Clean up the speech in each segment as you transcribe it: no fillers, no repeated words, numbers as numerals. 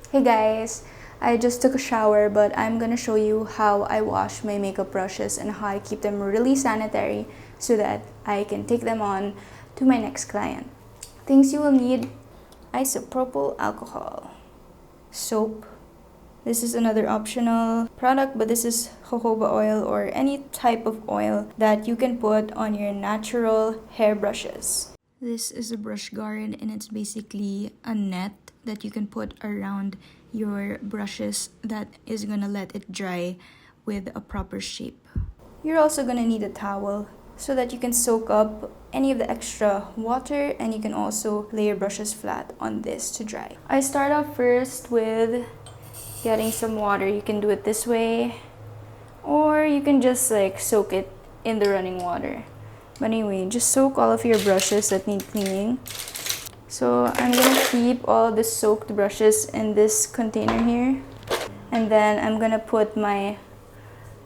Hey guys, I just took a shower, but I'm gonna show you how I wash my makeup brushes and how I keep them really sanitary so that I can take them on to my next client. Things you will need: isopropyl alcohol, soap. This is another optional product, but this is jojoba oil or any type of oil that you can put on your natural hair brushes. This is a brush guard, and it's basically a net that you can put around your brushes that is gonna let it dry with a proper shape. You're also gonna need a towel so that you can soak up any of the extra water, and you can also lay your brushes flat on this to dry. I start off first with getting some water. You can do it this way, or you can just like soak it in the running water. But anyway, just soak all of your brushes that need cleaning. So I'm gonna keep all the soaked brushes in this container here, and then I'm gonna put my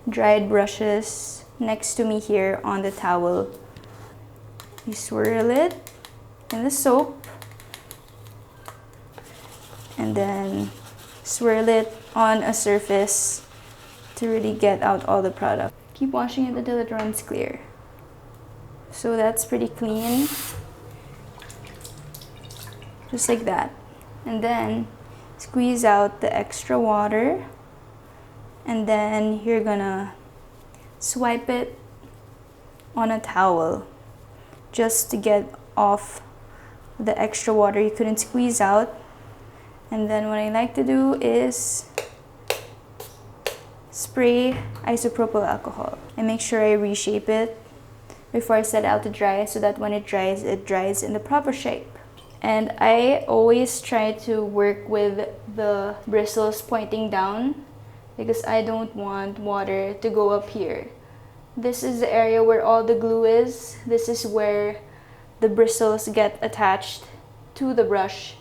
dried brushes next to me here on the towel. You swirl it in the soap and then swirl it on a surface to really get out all the product. Keep washing it until it runs clear. So that's pretty clean, just like that. And then squeeze out the extra water, and then you're gonna swipe it on a towel just to get off the extra water you couldn't squeeze out. And then what I like to do is spray isopropyl alcohol and make sure I reshape it before I set it out to dry, so that when it dries in the proper shape. And I always try to work with the bristles pointing down because I don't want water to go up here. This is the area where all the glue is. This is where the bristles get attached to the brush,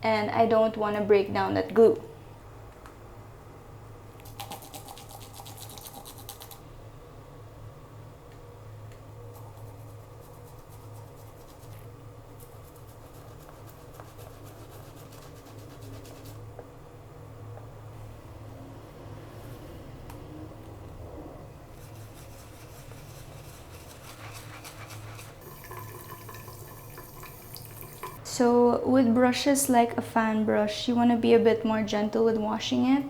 and I don't want to break down that glue. So with brushes like a fan brush, you want to be a bit more gentle with washing it.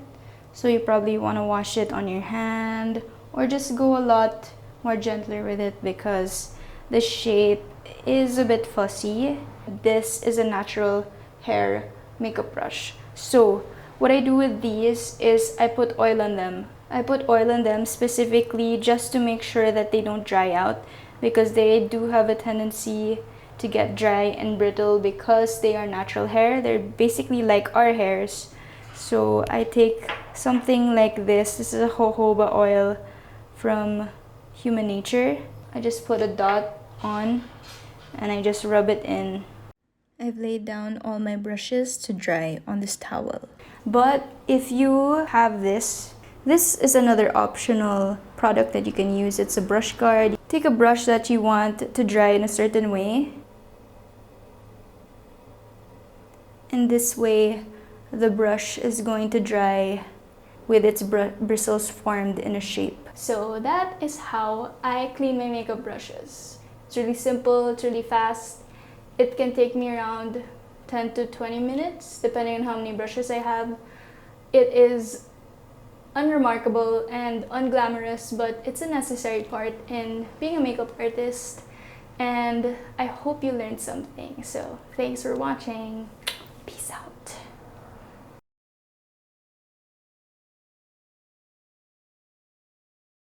So you probably want to wash it on your hand, or just go a lot more gentler with it because the shape is a bit fussy. This is a natural hair makeup brush. So what I do with these is I put oil on them. I put oil on them specifically just to make sure that they don't dry out, because they do have a tendency to get dry and brittle because they are natural hair. They're basically like our hairs. So I take something like this. This is a jojoba oil from Human Nature. I just put a dot on and I just rub it in. I've laid down all my brushes to dry on this towel. But if you have this is another optional product that you can use. It's a brush guard. Take a brush that you want to dry in a certain way, and this way the brush is going to dry with its bristles formed in a shape. So that is how I clean my makeup brushes. It's really simple, it's really fast. It can take me around 10 to 20 minutes depending on how many brushes I have. It is unremarkable and unglamorous, but it's a necessary part in being a makeup artist, and I hope you learned something. So thanks for watching. Peace out.